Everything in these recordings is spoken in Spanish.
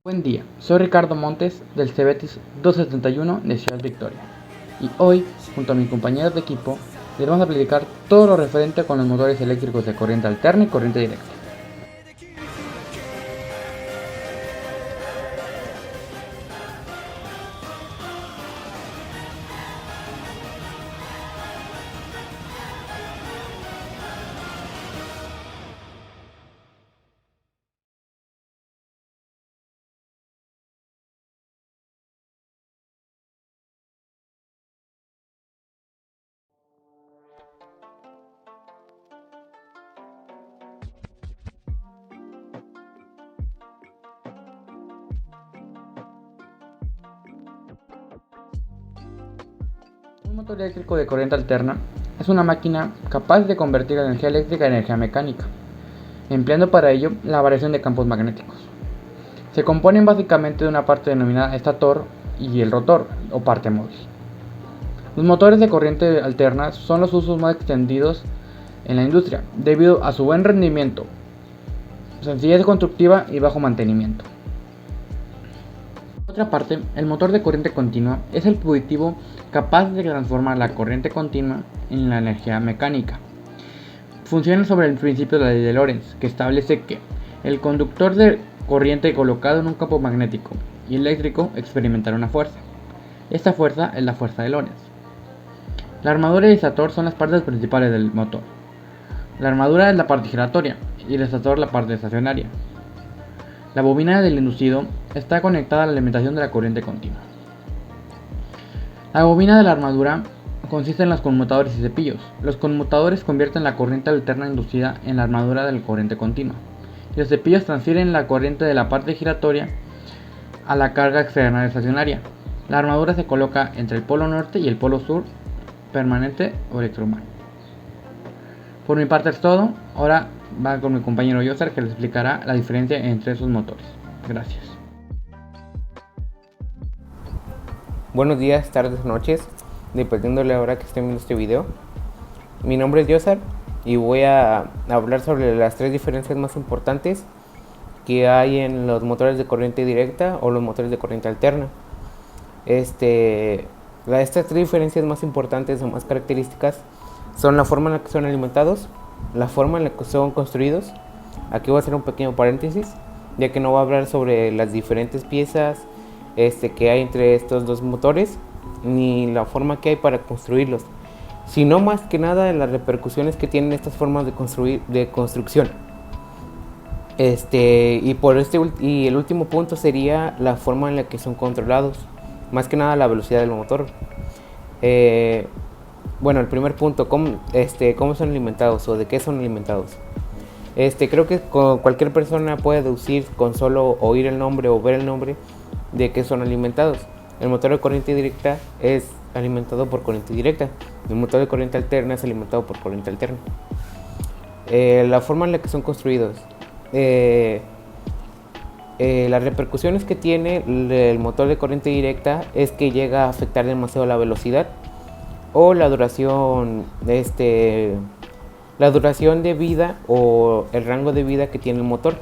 Buen día, soy Ricardo Montes del Cebetis 271 de Ciudad Victoria y hoy, junto a mis compañeros de equipo, les vamos a platicar todo lo referente con los motores eléctricos de corriente alterna y corriente directa. Un motor eléctrico de corriente alterna es una máquina capaz de convertir la energía eléctrica en energía mecánica, empleando para ello la variación de campos magnéticos. Se componen básicamente de una parte denominada estator y el rotor, o parte móvil. Los motores de corriente alterna son los usos más extendidos en la industria, debido a su buen rendimiento, sencillez constructiva y bajo mantenimiento. Por otra parte, el motor de corriente continua es el dispositivo capaz de transformar la corriente continua en la energía mecánica. Funciona sobre el principio de la ley de Lorentz, que establece que el conductor de corriente colocado en un campo magnético y eléctrico experimentará una fuerza. Esta fuerza es la fuerza de Lorentz. La armadura y el estator son las partes principales del motor. La armadura es la parte giratoria y el estator la parte estacionaria. La bobina del inducido está conectada a la alimentación de la corriente continua. La bobina de la armadura consiste en los conmutadores y cepillos. Los conmutadores convierten la corriente alterna inducida en la armadura de la corriente continua, y los cepillos transfieren la corriente de la parte giratoria a la carga externa estacionaria. La armadura se coloca entre el polo norte y el polo sur, permanente o electromagnético. Por mi parte es todo. Ahora va con mi compañero Yosar, que les explicará la diferencia entre esos motores. Gracias. Buenos días, tardes, noches, dependiendo de la hora que estén viendo este video. Mi nombre es Yosar y voy a hablar sobre las tres diferencias más importantes que hay en los motores de corriente directa o los motores de corriente alterna. Estas tres diferencias más importantes o más características son la forma en la que son alimentados, la forma en la que son construidos. Aquí voy a hacer un pequeño paréntesis, ya que no voy a hablar sobre las diferentes piezas que hay entre estos dos motores, ni la forma que hay para construirlos, sino más que nada en las repercusiones que tienen estas formas de construcción. Y el último punto sería la forma en la que son controlados, más que nada la velocidad del motor. El primer punto, ¿cómo son alimentados o de qué son alimentados? Creo que cualquier persona puede deducir con solo oír el nombre o ver el nombre de qué son alimentados. El motor de corriente directa es alimentado por corriente directa. El motor de corriente alterna es alimentado por corriente alterna. La forma en la que son construidos. Las repercusiones que tiene el motor de corriente directa es que llega a afectar demasiado la velocidad o la duración de vida o el rango de vida que tiene el motor.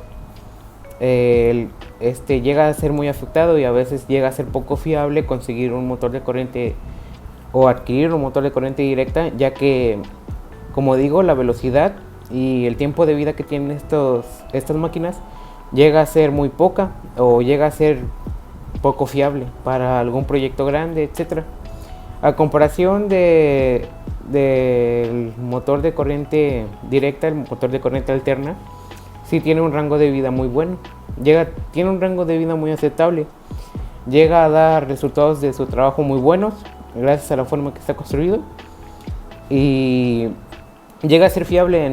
Llega a ser muy afectado y a veces llega a ser poco fiable conseguir un motor de corriente o adquirir un motor de corriente directa, ya que, como digo, la velocidad y el tiempo de vida que tienen estas máquinas llega a ser muy poca o llega a ser poco fiable para algún proyecto grande, etcétera. A comparación del motor de corriente directa, el motor de corriente alterna sí tiene un rango de vida muy bueno, tiene un rango de vida muy aceptable, llega a dar resultados de su trabajo muy buenos gracias a la forma que está construido, y llega a ser fiable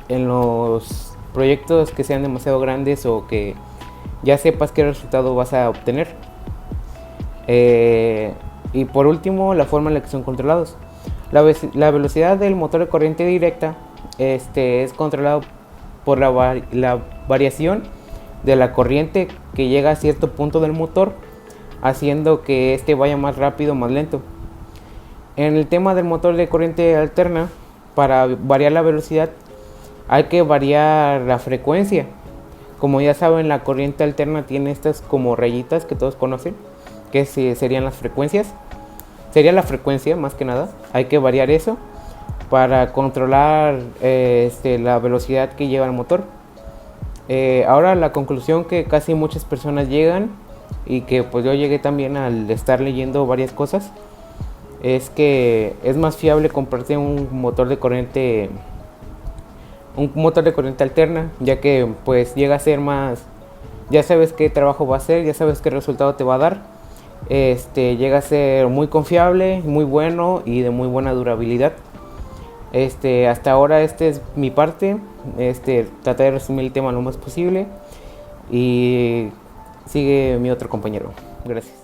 en los proyectos que sean demasiado grandes o que ya sepas qué resultado vas a obtener. Y por último, la forma en la que son controlados. La velocidad del motor de corriente directa es controlado por la variación de la corriente que llega a cierto punto del motor, haciendo que vaya más rápido o más lento. En el tema del motor de corriente alterna, para variar la velocidad hay que variar la frecuencia. Como ya saben, la corriente alterna tiene estas como rayitas que todos conocen, que serían las frecuencias. Sería la frecuencia más que nada. Hay que variar eso para controlar la velocidad que lleva el motor. Ahora la conclusión que casi muchas personas llegan, y que pues yo llegué también al estar leyendo varias cosas, es que es más fiable comprarte un motor de corriente alterna, ya que pues llega a ser más, ya sabes qué trabajo va a hacer, ya sabes qué resultado te va a dar. Llega a ser muy confiable, muy bueno y de muy buena durabilidad. Hasta ahora es mi parte. Traté de resumir el tema lo más posible. Y sigue mi otro compañero. Gracias.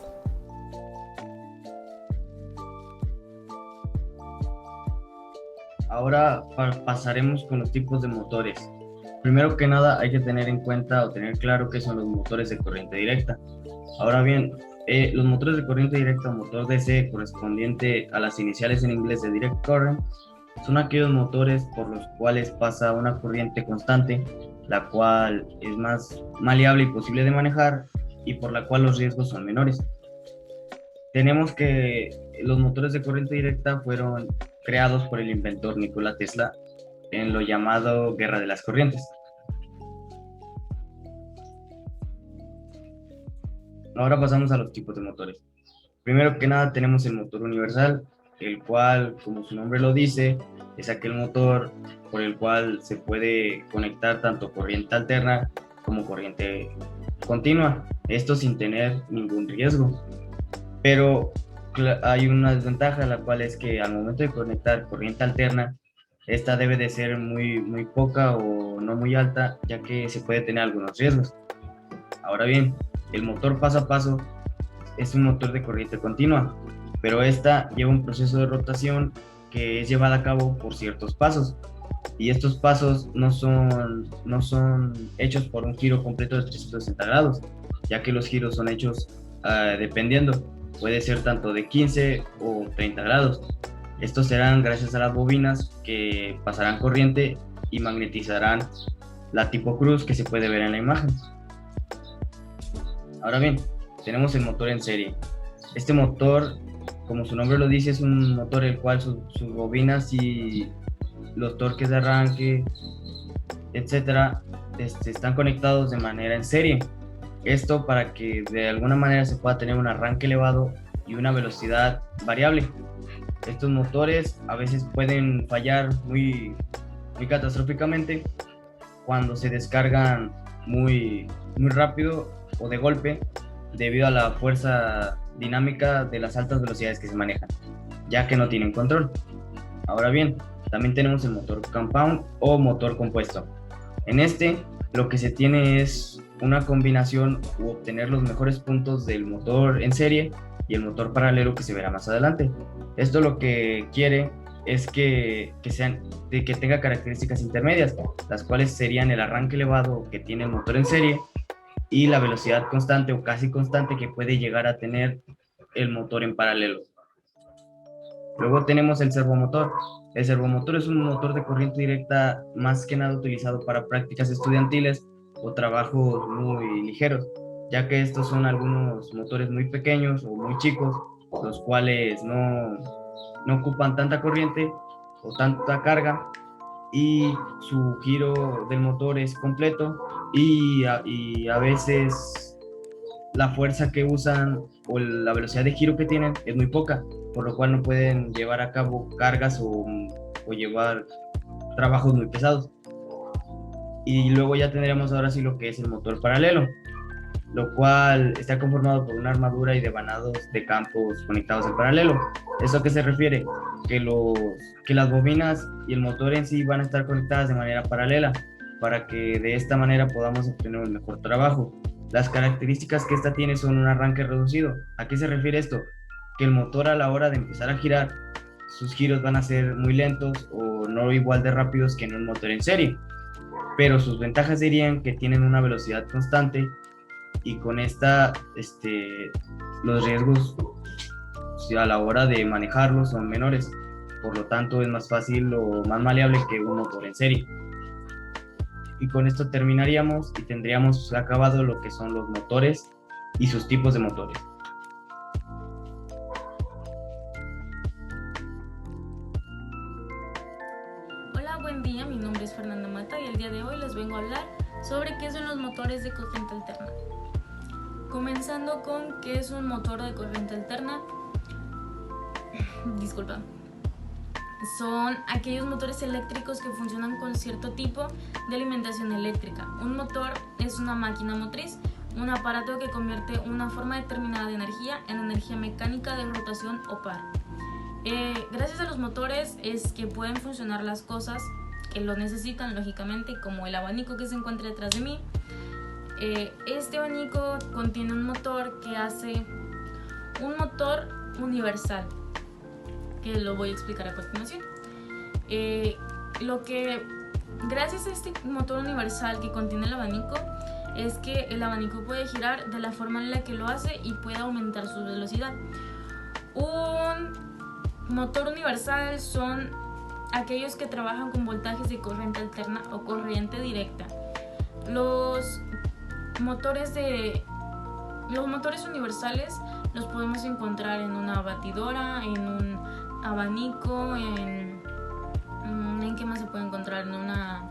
Ahora pasaremos con los tipos de motores. Primero que nada hay que tener en cuenta o tener claro qué son los motores de corriente directa. Ahora bien, los motores de corriente directa o motor DC correspondiente a las iniciales en inglés de direct current son aquellos motores por los cuales pasa una corriente constante, la cual es más maleable y posible de manejar y por la cual los riesgos son menores. Tenemos que los motores de corriente directa fueron creados por el inventor Nikola Tesla en lo llamado Guerra de las Corrientes. Ahora pasamos a los tipos de motores. Primero que nada tenemos el motor universal, el cual, como su nombre lo dice, es aquel motor por el cual se puede conectar tanto corriente alterna como corriente continua, esto sin tener ningún riesgo. Pero hay una desventaja, la cual es que al momento de conectar corriente alterna, esta debe de ser muy poca o no muy alta, ya que se puede tener algunos riesgos. Ahora bien, el motor paso a paso es un motor de corriente continua, pero esta lleva un proceso de rotación que es llevada a cabo por ciertos pasos, y estos pasos no son hechos por un giro completo de 360 grados, ya que los giros son hechos dependiendo, puede ser tanto de 15 o 30 grados. Estos serán gracias a las bobinas que pasarán corriente y magnetizarán la tipo cruz que se puede ver en la imagen. Ahora bien, tenemos el motor en serie. Este motor, como su nombre lo dice, es un motor el cual sus bobinas y los torques de arranque, etcétera, están conectados de manera en serie. Esto para que de alguna manera se pueda tener un arranque elevado y una velocidad variable. Estos motores a veces pueden fallar muy catastróficamente cuando se descargan muy rápido o de golpe debido a la fuerza dinámica de las altas velocidades que se manejan, ya que no tienen control. Ahora bien, también tenemos el motor compound o motor compuesto. En lo que se tiene es una combinación u obtener los mejores puntos del motor en serie y el motor paralelo que se verá más adelante. Esto lo que quiere es que tenga características intermedias, las cuales serían el arranque elevado que tiene el motor en serie y la velocidad constante o casi constante que puede llegar a tener el motor en paralelo. Luego tenemos el servomotor. El servomotor es un motor de corriente directa más que nada utilizado para prácticas estudiantiles o trabajos muy ligeros, ya que estos son algunos motores muy pequeños o muy chicos, los cuales no ocupan tanta corriente o tanta carga y su giro del motor es completo y a veces la fuerza que usan o la velocidad de giro que tienen es muy poca, por lo cual no pueden llevar a cabo cargas o llevar trabajos muy pesados. Y luego ya tendríamos ahora sí lo que es el motor paralelo, lo cual está conformado por una armadura y devanados de campos conectados en paralelo. ¿Eso a qué se refiere? Que las bobinas y el motor en sí van a estar conectadas de manera paralela, para que de esta manera podamos obtener un mejor trabajo. Las características que esta tiene son un arranque reducido. ¿A qué se refiere esto? Que el motor a la hora de empezar a girar, sus giros van a ser muy lentos o no igual de rápidos que en un motor en serie, pero sus ventajas serían que tienen una velocidad constante y con esta los riesgos a la hora de manejarlos son menores, por lo tanto es más fácil o más maleable que un motor en serie. Y con esto terminaríamos y tendríamos acabado lo que son los motores y sus tipos de motores. Hola, buen día, mi nombre es Fernanda Mata y el día de hoy les vengo a hablar sobre qué son los motores de corriente alterna. Comenzando con qué es un motor de corriente alterna. Disculpa. Son aquellos motores eléctricos que funcionan con cierto tipo de alimentación eléctrica. Un motor es una máquina motriz, un aparato que convierte una forma determinada de energía en energía mecánica de rotación o par. Gracias a los motores es que pueden funcionar las cosas que lo necesitan, lógicamente, como el abanico que se encuentra detrás de mí. Este abanico contiene un motor que hace un motor universal, que lo voy a explicar a continuación. Gracias a este motor universal que contiene el abanico, es que el abanico puede girar de la forma en la que lo hace y puede aumentar su velocidad. Un motor universal son aquellos que trabajan con voltajes de corriente alterna o corriente directa. Los motores universales los podemos encontrar en una batidora, en un abanico, ¿en qué más se puede encontrar? En una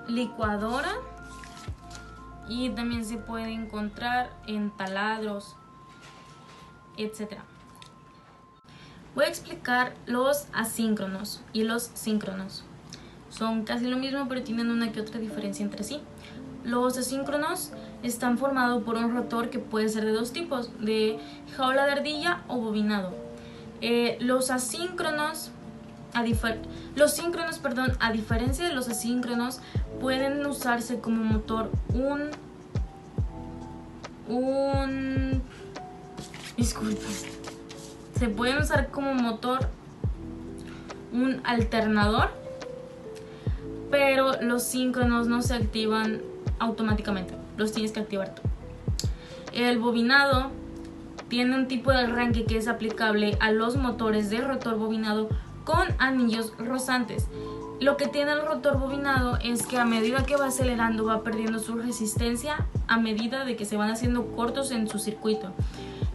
licuadora, y también se puede encontrar en taladros, etc. Voy a explicar los asíncronos y los síncronos. Son casi lo mismo, pero tienen una que otra diferencia entre sí. Los asíncronos están formados por un rotor que puede ser de dos tipos, de jaula de ardilla o bobinado. Los síncronos, a diferencia de los asíncronos, pueden usarse como motor se pueden usar como motor un alternador, pero los síncronos no se activan automáticamente, los tienes que activar tú. El bobinado tiene un tipo de arranque que es aplicable a los motores de rotor bobinado con anillos rozantes. Lo que tiene el rotor bobinado es que a medida que va acelerando va perdiendo su resistencia a medida de que se van haciendo cortos en su circuito.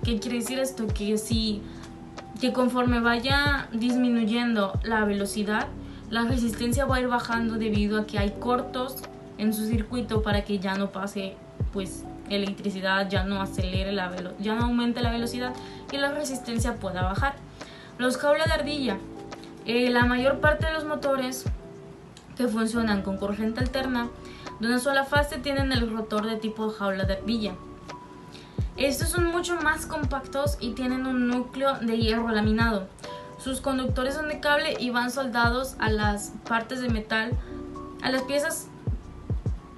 ¿Qué quiere decir esto? Que conforme vaya disminuyendo la velocidad, la resistencia va a ir bajando debido a que hay cortos en su circuito para que ya no pase pues electricidad, ya no aumente la velocidad y la resistencia pueda bajar. Los jaula de ardilla. La mayor parte de los motores que funcionan con corriente alterna de una sola fase tienen el rotor de tipo jaula de ardilla. Estos son mucho más compactos y tienen un núcleo de hierro laminado. Sus conductores son de cable y van soldados a las partes de metal, a las piezas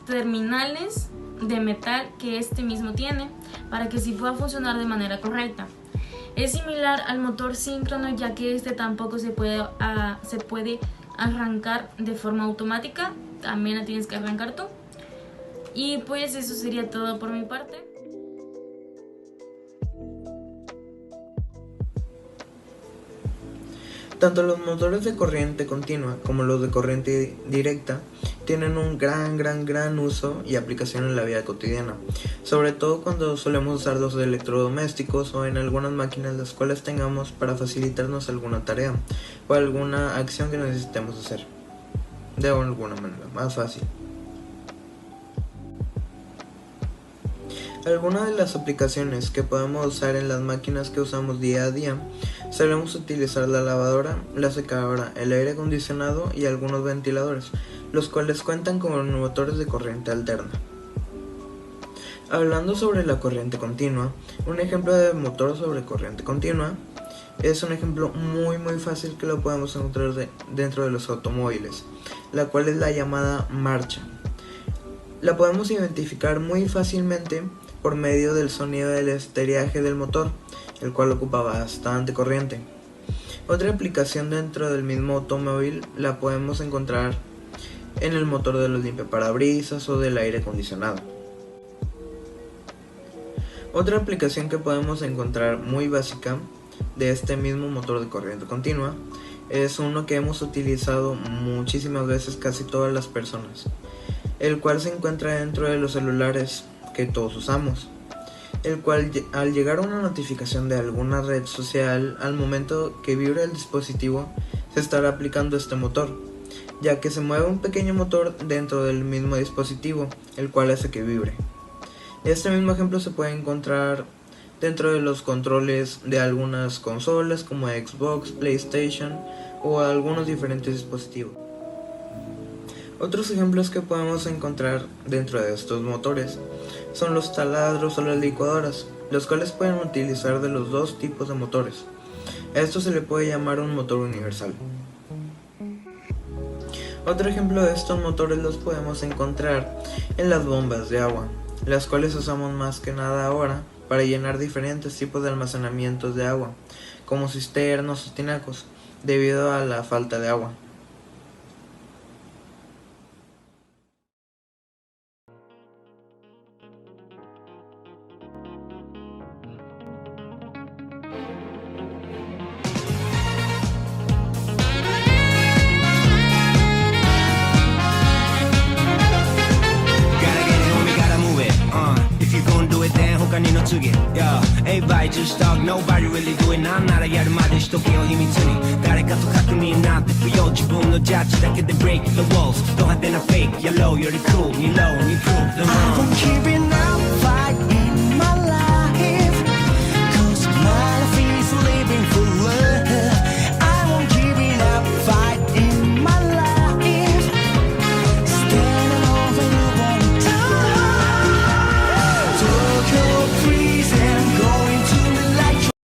terminales de metal que este mismo tiene, para que sí pueda funcionar de manera correcta. Es similar al motor síncrono, ya que este tampoco se puede arrancar de forma automática, también la tienes que arrancar tú. Y pues eso sería todo por mi parte. Tanto los motores de corriente continua como los de corriente directa tienen un gran uso y aplicación en la vida cotidiana, sobre todo cuando solemos usar los electrodomésticos o en algunas máquinas las cuales tengamos para facilitarnos alguna tarea o alguna acción que necesitemos hacer de alguna manera más fácil. Algunas de las aplicaciones que podemos usar en las máquinas que usamos día a día, solemos utilizar la lavadora, la secadora, el aire acondicionado y algunos ventiladores, los cuales cuentan con motores de corriente alterna. Hablando sobre la corriente continua, un ejemplo de motor sobre corriente continua es un ejemplo muy fácil que lo podemos encontrar dentro de los automóviles, la cual es la llamada marcha. La podemos identificar muy fácilmente por medio del sonido del estereaje del motor, el cual ocupa bastante corriente. Otra aplicación dentro del mismo automóvil la podemos encontrar en el motor de los limpiaparabrisas o del aire acondicionado. Otra aplicación que podemos encontrar muy básica de este mismo motor de corriente continua Es uno que hemos utilizado muchísimas veces casi todas las personas, el cual se encuentra dentro de los celulares que todos usamos, el cual al llegar una notificación de alguna red social, al momento que vibre el dispositivo, se estará aplicando este motor, ya que se mueve un pequeño motor dentro del mismo dispositivo, el cual hace que vibre. Este mismo ejemplo se puede encontrar dentro de los controles de algunas consolas como Xbox, PlayStation o algunos diferentes dispositivos. Otros ejemplos que podemos encontrar dentro de estos motores son los taladros o las licuadoras, los cuales pueden utilizar de los dos tipos de motores. A esto se le puede llamar un motor universal. Otro ejemplo de estos motores los podemos encontrar en las bombas de agua, las cuales usamos más que nada ahora para llenar diferentes tipos de almacenamientos de agua, como cisternos o tinacos, debido a la falta de agua. Just talk, nobody really do it. I'm not a やるまでしとけよ秘密に誰かと確認なんて不要自分のジャッジだけで break the walls ド派手なフェイクやろうより cool に low に prove the wrong